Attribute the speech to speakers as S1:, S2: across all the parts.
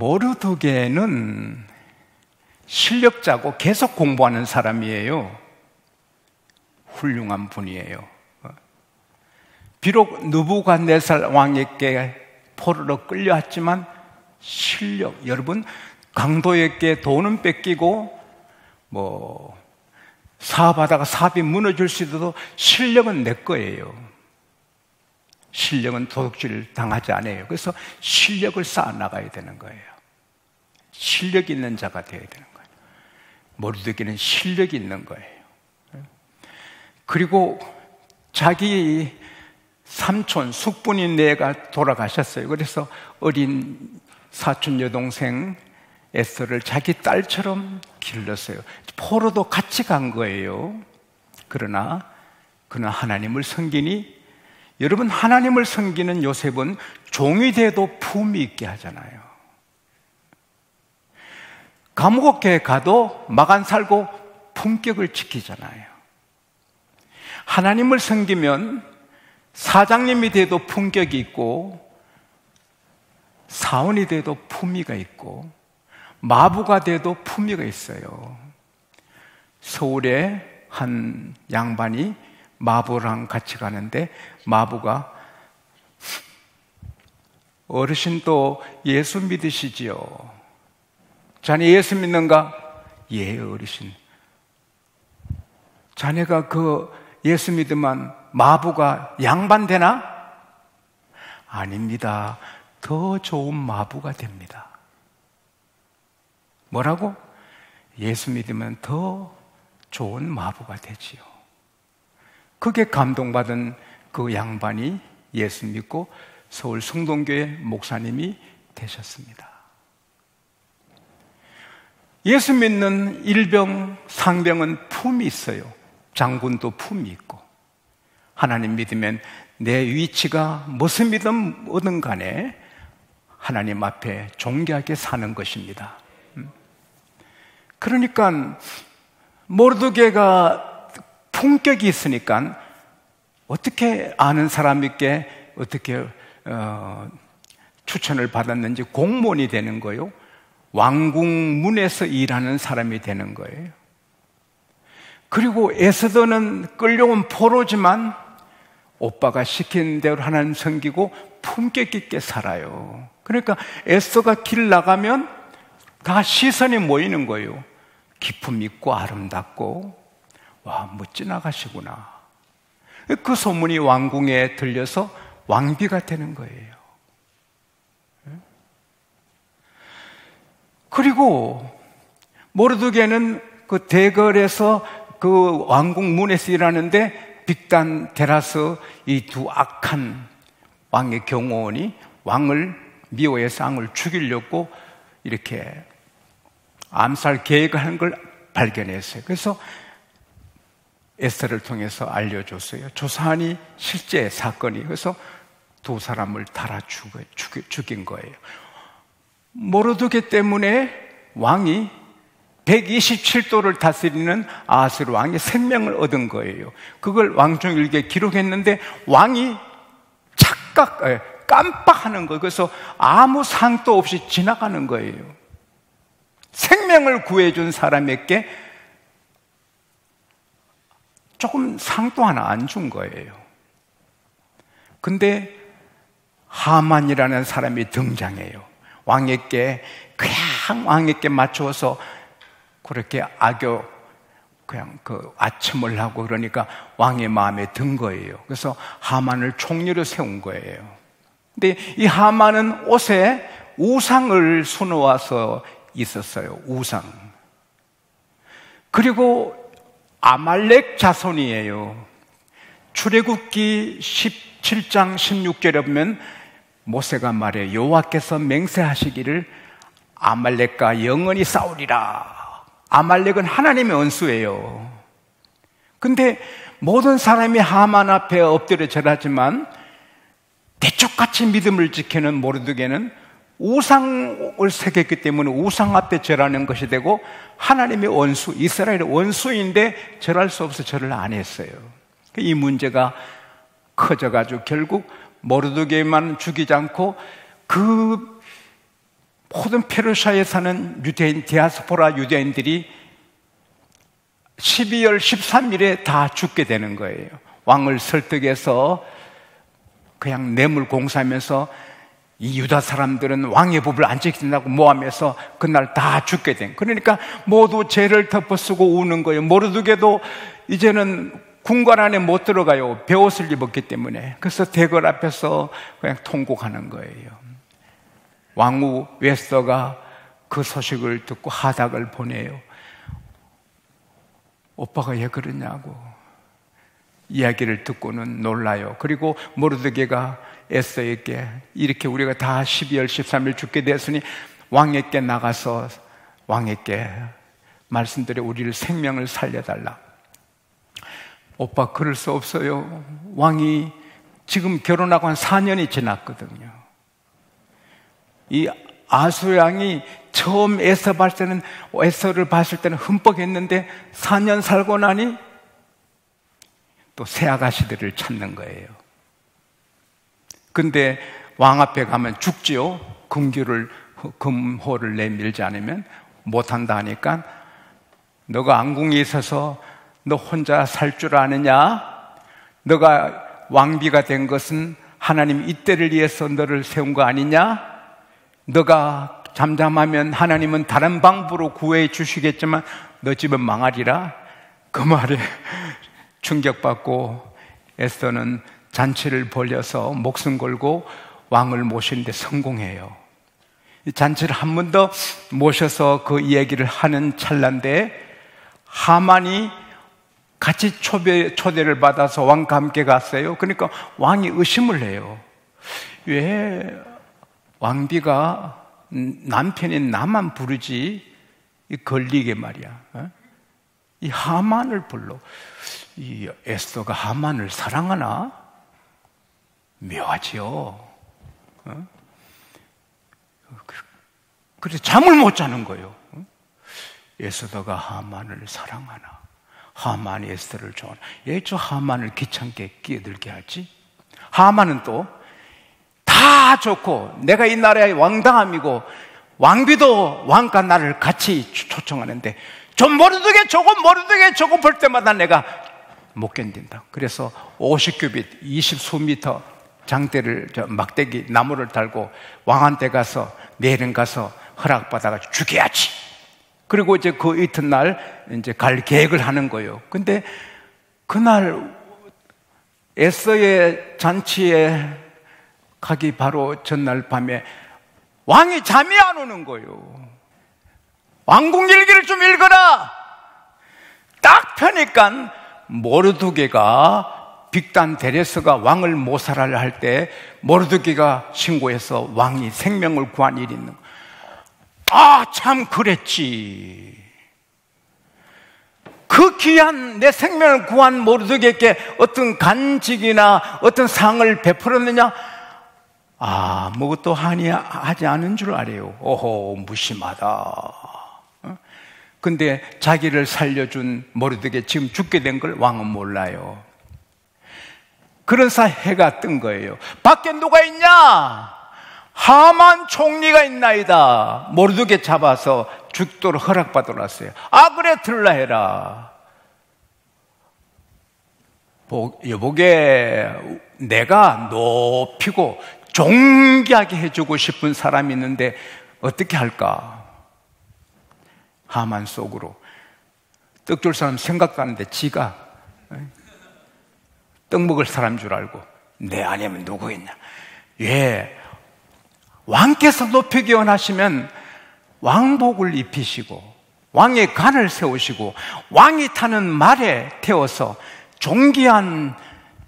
S1: 모르드게는 실력자고 계속 공부하는 사람이에요. 훌륭한 분이에요. 비록 느부갓네살 왕에게 포로로 끌려왔지만 실력, 여러분 강도에게 돈은 뺏기고 사업하다가 사업이 무너질 수도 실력은 내 거예요. 실력은 도둑질 당하지 않아요. 그래서 실력을 쌓아나가야 되는 거예요. 실력 있는 자가 되어야 되는 거예요. 모르드게는 실력이 있는 거예요. 그리고 자기 삼촌, 숙부인 네가 돌아가셨어요. 그래서 어린 사촌 여동생 에스더를 자기 딸처럼 길렀어요. 포로도 같이 간 거예요. 그러나 그는 하나님을 섬기니, 여러분 하나님을 섬기는 요셉은 종이 돼도 품이 있게 하잖아요. 감옥에 가도 마간 살고 품격을 지키잖아요. 하나님을 섬기면 사장님이 돼도 품격이 있고, 사원이 돼도 품위가 있고, 마부가 돼도 품위가 있어요. 서울에 한 양반이 마부랑 같이 가는데 마부가 어르신도 예수 믿으시지요? 자네 예수 믿는가? 예, 어르신. 자네가 그 예수 믿으면 마부가 양반 되나? 아닙니다. 더 좋은 마부가 됩니다. 뭐라고? 예수 믿으면 더 좋은 마부가 되지요. 그게 감동받은 그 양반이 예수 믿고 서울 성동교회 목사님이 되셨습니다. 예수 믿는 일병, 상병은 품이 있어요. 장군도 품이 있고, 하나님 믿으면 내 위치가 무슨 믿음 어든 간에 하나님 앞에 존귀하게 사는 것입니다. 그러니까 모르드게가 품격이 있으니까 어떻게 아는 사람에게 어떻게 추천을 받았는지 공무원이 되는 거예요. 왕궁문에서 일하는 사람이 되는 거예요. 그리고 에스더는 끌려온 포로지만 오빠가 시킨 대로 하나님 섬기고 품격 있게 살아요. 그러니까 에스더가 길 나가면 다 시선이 모이는 거예요. 기품 있고 아름답고, 와, 멋진 아가씨구나. 그 소문이 왕궁에 들려서 왕비가 되는 거예요. 그리고 모르드게는 그 대궐에서 그 왕궁 문에서 일하는데 빅단, 데라스 이 두 악한 왕의 경호원이 왕을 미워해서 왕을 죽이려고 이렇게 암살 계획을 하는 걸 발견했어요. 그래서 에스더를 통해서 알려줬어요. 조사하니 실제 사건이. 그래서 두 사람을 달아 죽인 거예요. 모르드게 때문에 왕이 127도를 다스리는 아하스로 왕의 생명을 얻은 거예요. 그걸 왕중일기에 기록했는데 왕이 깜빡하는 거예요. 그래서 아무 상도 없이 지나가는 거예요. 생명을 구해준 사람에게 조금 상도 하나 안 준 거예요. 근데 하만이라는 사람이 등장해요. 왕에게 그냥 왕에게 맞추어서 그렇게 그냥 아첨을 하고 그러니까 왕의 마음에 든 거예요. 그래서 하만을 총리로 세운 거예요. 근데 이 하만은 옷에 우상을 수놓아서 있었어요. 우상. 그리고 아말렉 자손이에요. 출애굽기 17장 16절에 보면 모세가 말해 여호와께서 맹세하시기를 아말렉과 영원히 싸우리라. 아말렉은 하나님의 원수예요. 근데 모든 사람이 하만 앞에 엎드려 절하지만 대쪽같이 믿음을 지키는 모르드게는 우상을 새겼기 때문에 우상 앞에 절하는 것이 되고 하나님의 원수, 이스라엘의 원수인데 절할 수 없어 절을 안 했어요. 이 문제가 커져가지고 결국 모르드게만 죽이지 않고 그 모든 페르시아에 사는 유대인, 디아스포라 유대인들이 12월 13일에 다 죽게 되는 거예요. 왕을 설득해서 그냥 뇌물 공사하면서 이 유다 사람들은 왕의 법을 안 지킨다고 모함해서 그날 다 죽게 된. 그러니까 모두 죄를 덮어쓰고 우는 거예요. 모르드게도 이제는 궁궐 안에 못 들어가요. 베옷을 입었기 때문에. 그래서 대궐 앞에서 그냥 통곡하는 거예요. 왕후 웨스터가 그 소식을 듣고 하닥을 보내요. 오빠가 왜 그러냐고 이야기를 듣고는 놀라요. 그리고 모르드게가 에스더에게 이렇게 우리가 다 12월 13일 죽게 되었으니 왕에게 나가서 왕에게 말씀드려 우리를 생명을 살려달라. 오빠 그럴 수 없어요. 왕이 지금 결혼하고 한 4년이 지났거든요. 이 아수 왕이 처음 에스더를 봤을 때는 흠뻑했는데 4년 살고 나니 또 새 아가씨들을 찾는 거예요. 근데 왕 앞에 가면 죽지요. 금호를 내밀지 않으면 못한다 하니까 너가 안궁에 있어서 너 혼자 살 줄 아느냐? 너가 왕비가 된 것은 하나님 이때를 위해서 너를 세운 거 아니냐? 너가 잠잠하면 하나님은 다른 방법으로 구해 주시겠지만 너 집은 망하리라. 그 말에 충격받고 에스더는 잔치를 벌여서 목숨 걸고 왕을 모시는데 성공해요. 이 잔치를 한 번 더 모셔서 그 이야기를 하는 찰나인데 하만이 같이 초대를 받아서 왕과 함께 갔어요. 그러니까 왕이 의심을 해요. 왜 왕비가 남편인 나만 부르지 걸리게 말이야. 이 하만을 불러. 이 에스더가 하만을 사랑하나? 묘하지요. 그래서 잠을 못 자는 거예요. 에스더가 하만을 사랑하나? 하만이 에스더를 좋아하나? 왜 저 하만을 귀찮게 끼어들게 하지? 하만은 또 다 좋고 내가 이 나라의 왕당함이고 왕비도 왕과 나를 같이 초청하는데 좀 모르드게 저거 볼 때마다 내가 못 견딘다. 그래서 50규빗 20수미터 장대를 막대기 나무를 달고 왕한테 가서 내일은 가서 허락받아가 죽여야지. 그리고 이제 그 이튿날 이제 갈 계획을 하는 거예요. 근데 그날 에스더의 잔치에 가기 바로 전날 밤에 왕이 잠이 안 오는 거예요. 왕궁일기를 좀 읽어라. 딱 펴니까 모르드게가 빅단 데레스가 왕을 모살하려 할 때 모르드게가 신고해서 왕이 생명을 구한 일이 있는 거예요. 아, 참 그랬지. 그 귀한 내 생명을 구한 모르드게에게 어떤 간직이나 어떤 상을 베풀었느냐? 아무것도 하지 않은 줄 알아요. 오호, 무심하다. 근데 자기를 살려준 모르드게 지금 죽게 된 걸 왕은 몰라요. 그래서 해가 뜬 거예요. 밖에 누가 있냐? 하만 총리가 있나이다. 모르드게 잡아서 죽도록 허락받으러 왔어요. 그래 들라 해라. 여보게 내가 높이고 존귀하게 해주고 싶은 사람이 있는데 어떻게 할까? 하만 속으로 떡 줄 사람 생각도 안 하는데 지가 떡 먹을 사람인 줄 알고 내 아니면 누구 있냐? 예, 왕께서 높이기 원하시면 왕복을 입히시고 왕의 관을 세우시고 왕이 타는 말에 태워서 존귀한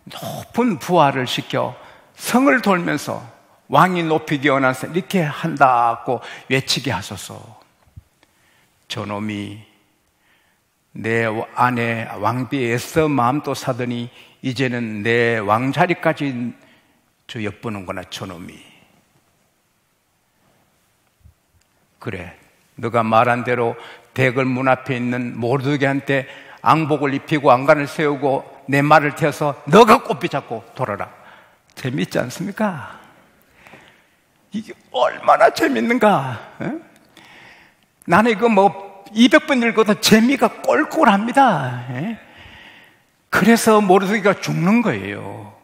S1: 높은 부하를 시켜 성을 돌면서 왕이 높이기 원해서 이렇게 한다고 외치게 하소서. 저놈이 내 아내 왕비 에스더 마음도 사더니 이제는 내 왕자리까지 저 엿보는구나. 저놈이. 그래, 너가 말한 대로 대궐 문 앞에 있는 모르드게한테 앙복을 입히고 안간을 세우고 내 말을 태워서 너가 꽃비 잡고 돌아라. 재미있지 않습니까? 이게 얼마나 재밌는가. 나는 이거 200번 읽어도 재미가 꼴꼴합니다. 그래서 모르드게가 죽는 거예요.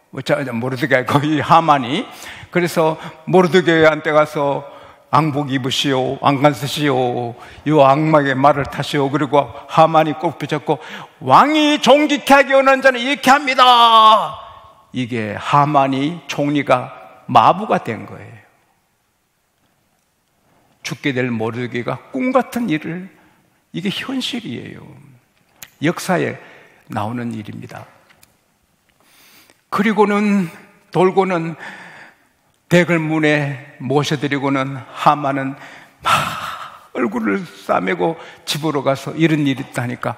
S1: 모르드게 거의 하만이. 그래서 모르드게한테 가서 왕복 입으시오, 왕관 쓰시오, 이 악마의 말을 타시오. 그리고 하만이 꼭 붙였고, 왕이 존귀케 하기 원하는 자는 이렇게 합니다. 이게 하만이 총리가 마부가 된 거예요. 죽게 될 모르드게가 꿈 같은 일을, 이게 현실이에요. 역사에 나오는 일입니다. 그리고는 돌고는 대궐문에 모셔드리고는 하만은 막 얼굴을 싸매고 집으로 가서 이런 일이 있다니까,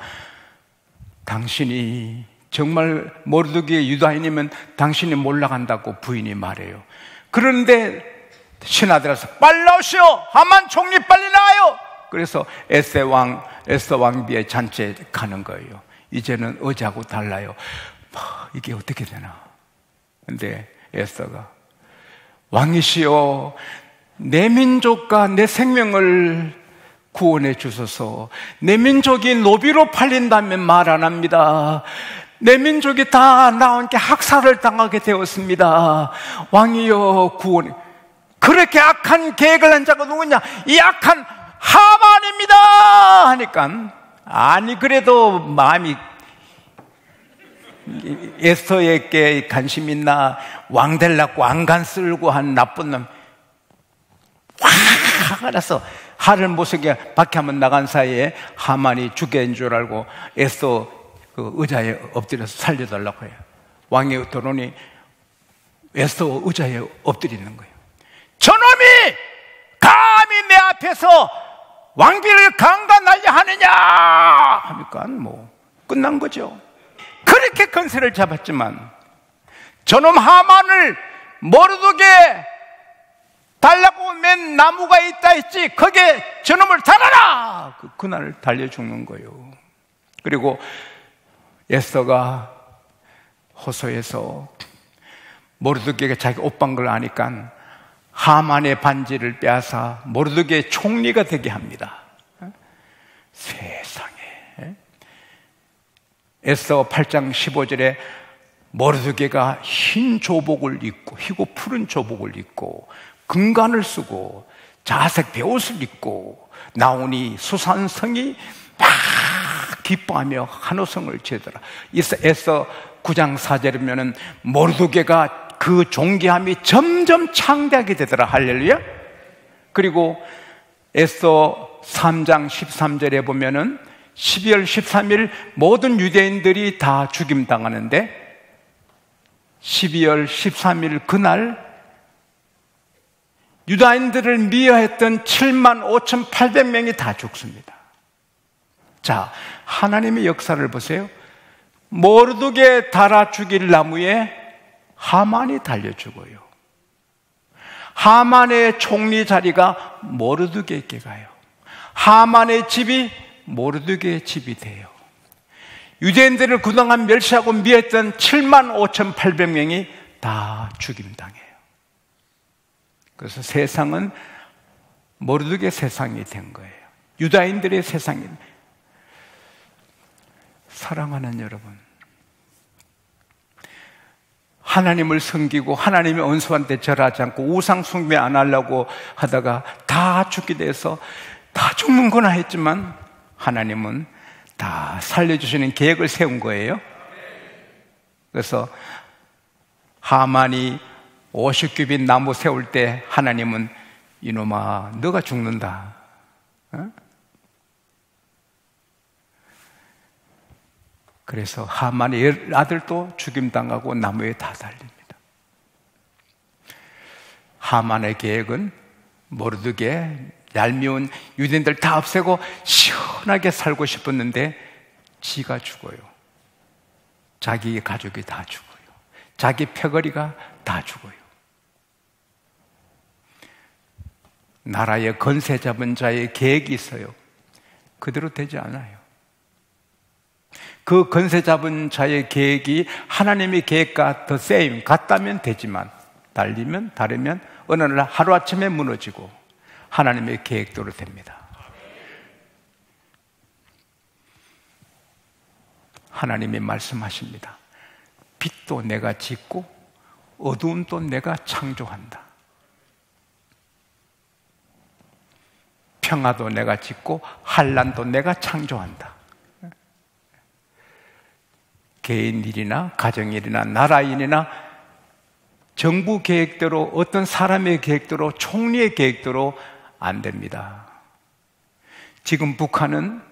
S1: 당신이 정말 모르드게 유다인이면 당신이 몰라간다고 부인이 말해요. 그런데 신하들에서 빨리 나오시오, 하만 총리 빨리 나와요. 그래서 에스더 왕비의 잔치에 가는 거예요. 이제는 어제하고 달라요. 이게 어떻게 되나. 근데 에스더가, 왕이시여, 내 민족과 내 생명을 구원해 주소서. 내 민족이 노비로 팔린다면 말 안 합니다. 내 민족이 다 나온 게 학살을 당하게 되었습니다. 왕이여 구원해. 그렇게 악한 계획을 한 자가 누구냐? 이 악한 하만입니다 하니까, 아니 그래도 마음이, 에스더에게 관심 있나? 왕 되려고 왕관 쓸고 한 나쁜 놈, 화가 나서 하를 못 쓰게 밖에 한번 나간 사이에 하만이 죽게 된 줄 알고 에스더 그 의자에 엎드려서 살려달라고 해요. 왕이 들어오니 에스더 의자에 엎드리는 거예요. 저놈이 감히 내 앞에서 왕비를 강간하려 하느냐 하니까 끝난 거죠. 그렇게 건세를 잡았지만 저놈 하만을 모르드게 달라고 맨 나무가 있다 했지, 거기에 저놈을 달아라! 그날 달려 죽는 거예요. 그리고 에스더가 호소해서 모르드게가 자기 옷방 걸 아니까 하만의 반지를 빼앗아 모르드게 총리가 되게 합니다. 세상에. 에스더 8장 15절에 모르드게가 흰 조복을 입고, 희고 푸른 조복을 입고 금관을 쓰고 자색 베옷을 입고 나오니 수산성이 막 기뻐하며 한호성을 지더라. 에스더 9장 4절이면은 모르드게가 그 존귀함이 점점 창대하게 되더라. 할렐루야. 그리고 에스더 3장 13절에 보면은 12월 13일 모든 유대인들이 다 죽임당하는데 12월 13일 그날 유다인들을 미워했던 75,800명이 다 죽습니다. 자, 하나님의 역사를 보세요. 모르드게 달아 죽일 나무에 하만이 달려 죽어요. 하만의 총리 자리가 모르드게에게 가요. 하만의 집이 모르드게의 집이 돼요. 유대인들을 그동안 멸시하고 미워했던 75,800명이 다 죽임당해요. 그래서 세상은 모르드게 세상이 된 거예요. 유다인들의 세상이. 사랑하는 여러분, 하나님을 섬기고 하나님의 원수한테 절하지 않고 우상 숭배 안 하려고 하다가 다 죽게 돼서 다 죽는구나 했지만 하나님은 다 살려주시는 계획을 세운 거예요. 그래서 하만이 50규빗 나무 세울 때 하나님은 이놈아 너가 죽는다. 그래서 하만의 아들도 죽임당하고 나무에 다 달립니다. 하만의 계획은 모르드게 얄미운 유대인들 다 없애고 시원하게 살고 싶었는데 지가 죽어요. 자기 가족이 다 죽어요. 자기 패거리가 다 죽어요. 나라의 건세 잡은 자의 계획이 있어요. 그대로 되지 않아요. 그 건세 잡은 자의 계획이 하나님의 계획과 더 세임 같다면 되지만 달리면 다르면 어느 날 하루아침에 무너지고 하나님의 계획대로 됩니다. 하나님이 말씀하십니다. 빛도 내가 짓고 어두움도 내가 창조한다. 평화도 내가 짓고 환난도 내가 창조한다. 개인 일이나 가정 일이나 나라 일이나 정부 계획대로, 어떤 사람의 계획대로, 총리의 계획대로 안 됩니다. 지금 북한은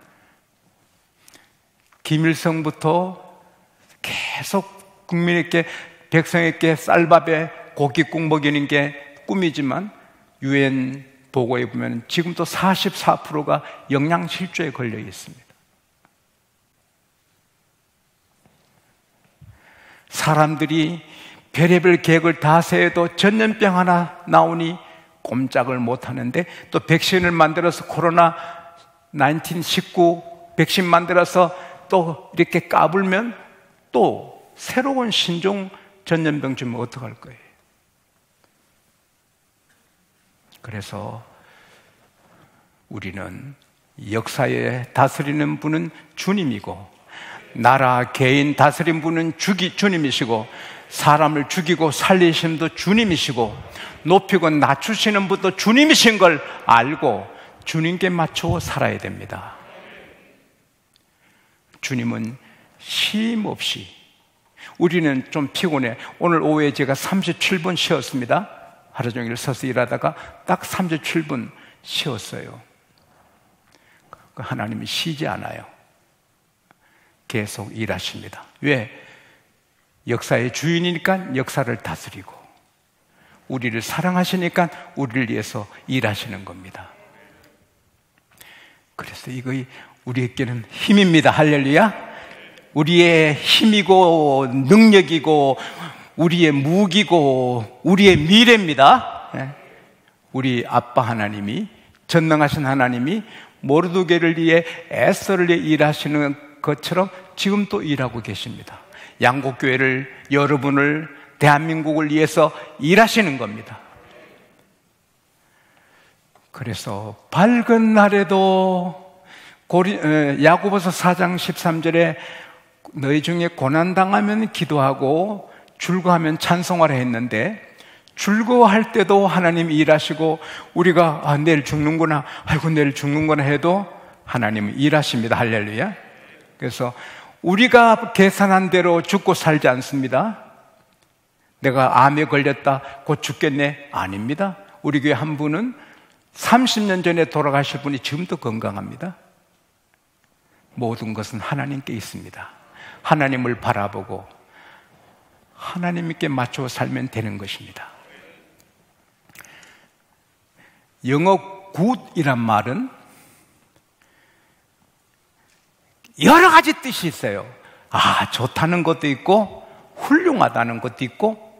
S1: 김일성부터 계속 국민에게, 백성에게 쌀밥에 고깃국 먹이는 게 꿈이지만 유엔 보고에 보면 지금도 44%가 영양실조에 걸려 있습니다. 사람들이 별의별 계획을 다 세워도 전염병 하나 나오니 꼼짝을 못 하는데, 또 백신을 만들어서 코로나 19 백신 만들어서 또 이렇게 까불면 또 새로운 신종 전염병 주면 어떡할 거예요? 그래서 우리는 역사에 다스리는 분은 주님이고, 나라 개인 다스린 분은 주님이시고, 사람을 죽이고 살리시는 분도 주님이시고, 높이고 낮추시는 분도 주님이신 걸 알고 주님께 맞춰 살아야 됩니다. 주님은 쉼 없이, 우리는 좀 피곤해. 오늘 오후에 제가 37분 쉬었습니다. 하루 종일 서서 일하다가 딱 37분 쉬었어요. 하나님이 쉬지 않아요. 계속 일하십니다. 왜? 역사의 주인이니까 역사를 다스리고, 우리를 사랑하시니까 우리를 위해서 일하시는 겁니다. 그래서 이거 우리에게는 힘입니다. 할렐루야. 우리의 힘이고 능력이고 우리의 무기고 우리의 미래입니다. 우리 아빠 하나님이, 전능하신 하나님이 모르드게를 위해, 에스더를 위해 일하시는 것처럼 지금 또 일하고 계십니다. 양곡교회를, 여러분을, 대한민국을 위해서 일하시는 겁니다. 그래서 밝은 날에도 야고보서 4장 13절에 너희 중에 고난당하면 기도하고 즐거워하면 찬송하라 했는데, 즐거워할 때도 하나님 일하시고, 우리가 내일 죽는구나, 아이고 내일 죽는구나 해도 하나님은 일하십니다. 할렐루야. 그래서 우리가 계산한 대로 죽고 살지 않습니다. 내가 암에 걸렸다, 곧 죽겠네, 아닙니다. 우리 교회 한 분은 30년 전에 돌아가실 분이 지금도 건강합니다. 모든 것은 하나님께 있습니다. 하나님을 바라보고 하나님께 맞춰 살면 되는 것입니다. 영어 굿이란 말은 여러 가지 뜻이 있어요. 좋다는 것도 있고 훌륭하다는 것도 있고,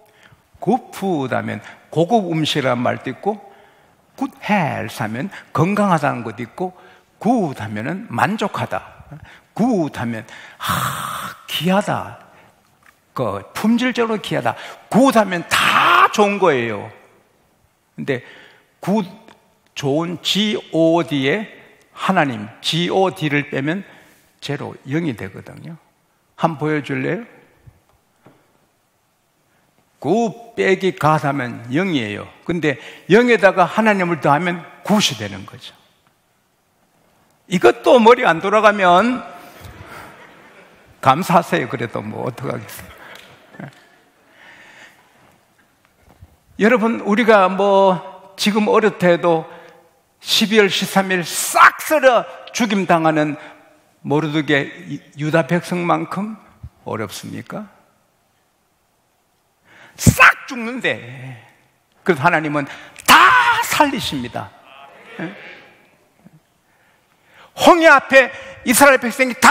S1: 굿푸드하면 고급 음식이라는 말도 있고, 굿헬스 하면 건강하다는 것도 있고, 굿하면 만족하다, 굿하면 귀하다, 품질적으로 귀하다, 굿하면 다 좋은 거예요. 근데 굿, 좋은 God에 하나님, God를 빼면 제로, 0이 되거든요. 한번 보여줄래요? 굿 빼기 갓 하면 0이에요. 근데 0에다가 하나님을 더하면 굿이 되는 거죠. 이것도 머리 안 돌아가면 감사하세요. 그래도 뭐 어떡하겠어요. 여러분, 우리가 지금 어렵다 해도 12월 13일 싹 썰어 죽임당하는 모르드게 유다 백성만큼 어렵습니까? 싹 죽는데, 그래서 하나님은 다 살리십니다. 홍해 앞에 이스라엘 백성이 다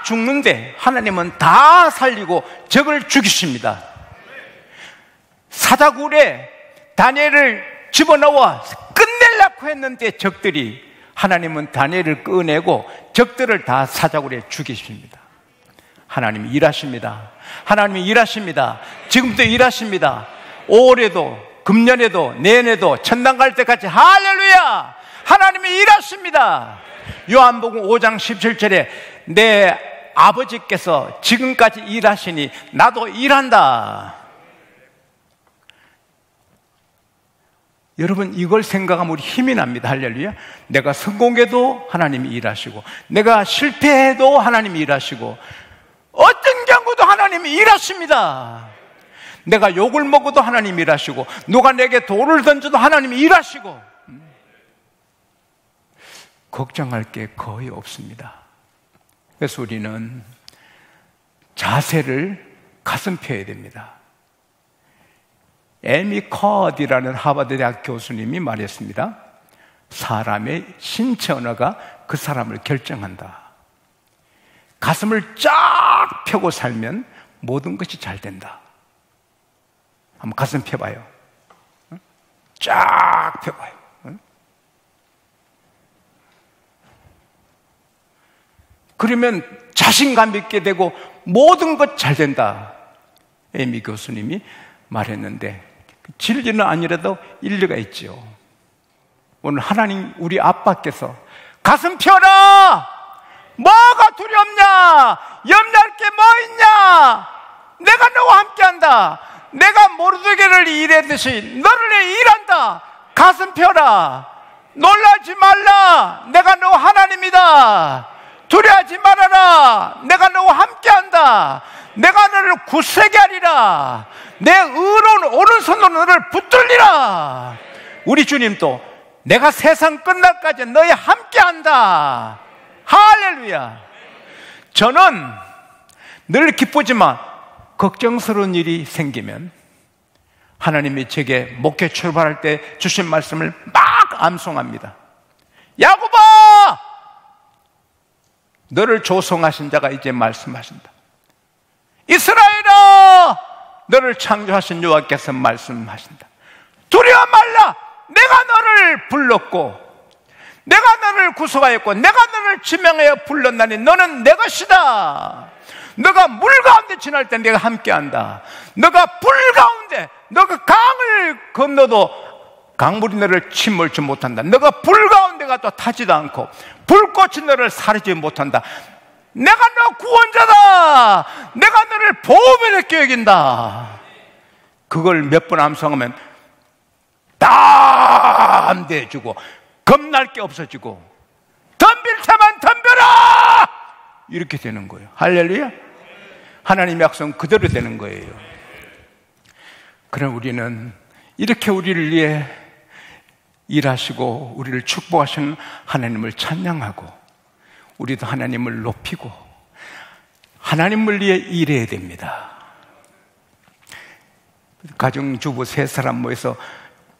S1: 죽는데 하나님은 다 살리고 적을 죽이십니다. 사자굴에 다니엘을 집어넣어 끝내려고 했는데 적들이, 하나님은 다니엘을 꺼내고 적들을 다 사자굴에 죽이십니다. 하나님이 일하십니다. 하나님이 일하십니다. 지금도 일하십니다. 올해도 금년에도 내년에도 천당 갈 때까지 할렐루야! 하나님이 일하십니다. 요한복음 5장 17절에 내 아버지께서 지금까지 일하시니 나도 일한다. 여러분, 이걸 생각하면 우리 힘이 납니다. 할렐루야. 내가 성공해도 하나님이 일하시고, 내가 실패해도 하나님이 일하시고, 어떤 경우도 하나님이 일하십니다. 내가 욕을 먹어도 하나님이 일하시고, 누가 내게 돌을 던져도 하나님이 일하시고, 걱정할 게 거의 없습니다. 그래서 우리는 자세를 가슴 펴야 됩니다. 에미 커디라는 하버드 대학 교수님이 말했습니다. 사람의 신체 언어가 그 사람을 결정한다. 가슴을 쫙 펴고 살면 모든 것이 잘 된다. 한번 가슴 펴봐요. 쫙 펴봐요. 그러면 자신감 있게 되고 모든 것 잘 된다. 에미 교수님이 말했는데 진리는 아니라도 일리가 있죠. 오늘 하나님 우리 아빠께서 가슴 펴라! 뭐가 두렵냐? 염려할 게 뭐 있냐? 내가 너와 함께한다. 내가 모르드게를 일했듯이 너를 위해 일한다. 가슴 펴라. 놀라지 말라. 내가 너와 하나님이다. 두려워하지 말아라. 내가 너와 함께한다. 내가 너를 굳세게 하리라. 내 의로운 오른손으로 너를 붙들리라. 우리 주님도 내가 세상 끝날까지 너희 함께한다. 할렐루야. 저는 늘 기쁘지만 걱정스러운 일이 생기면 하나님이 제게 목회 출발할 때 주신 말씀을 막 암송합니다. 야곱아, 너를 조성하신 자가 이제 말씀하신다. 이스라엘아, 너를 창조하신 여호와께서 말씀하신다. 두려워 말라. 내가 너를 불렀고 내가 너를 구속하였고 내가 너를 지명하여 불렀나니 너는 내 것이다. 너가 물 가운데 지날 때 내가 함께한다. 너가 불 가운데, 너가 강을 건너도 강물이 너를 침몰치 못한다. 너가 불 가운데 가도 타지도 않고 불꽃이 너를 사르지 못한다. 내가 너 구원자다. 내가 너를 보호변에 여긴다. 그걸 몇 번 암송하면 담대해지고 겁날 게 없어지고 덤빌 테만 덤벼라 이렇게 되는 거예요. 할렐루야. 하나님의 약속은 그대로 되는 거예요. 그럼 우리는 이렇게 우리를 위해 일하시고 우리를 축복하시는 하나님을 찬양하고 우리도 하나님을 높이고 하나님을 위해 일해야 됩니다. 가정주부 3사람 모여서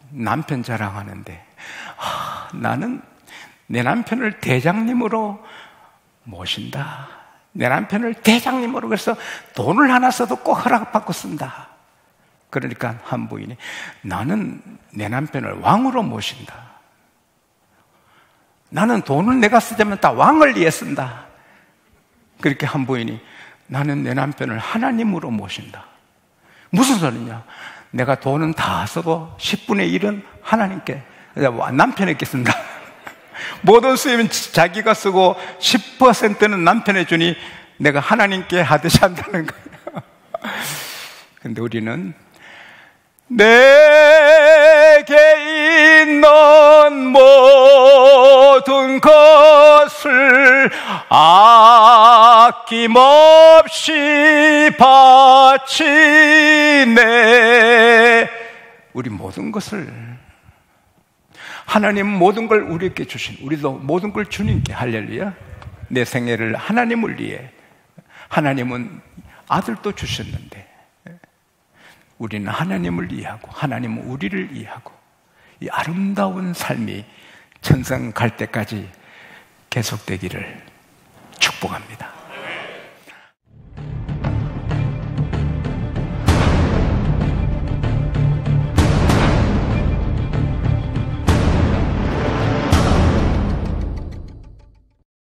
S1: 남편 자랑하는데 나는 내 남편을 대장님으로 모신다. 내 남편을 대장님으로 그래서 돈을 하나 써도 꼭 허락받고 쓴다. 그러니까 한 부인이 나는 내 남편을 왕으로 모신다. 나는 돈을 내가 쓰자면 다 왕을 위해 쓴다. 그렇게 한 부인이 나는 내 남편을 하나님으로 모신다. 무슨 소리냐? 내가 돈은 다 써도 10분의 1은 하나님께, 남편에게 쓴다. 모든 수입은 자기가 쓰고 10%는 남편에 주니 내가 하나님께 하듯이 한다는 거예요. 근데 우리는 내게 있는 모든 것을 아낌없이 바치네. 우리 모든 것을 하나님 모든 걸 우리에게 주신, 우리도 모든 걸 주님께. 할렐루야. 내 생애를 하나님을 위해. 하나님은 아들도 주셨는데 우리는 하나님을 이해하고 하나님은 우리를 이해하고 이 아름다운 삶이 천상 갈 때까지 계속되기를 축복합니다.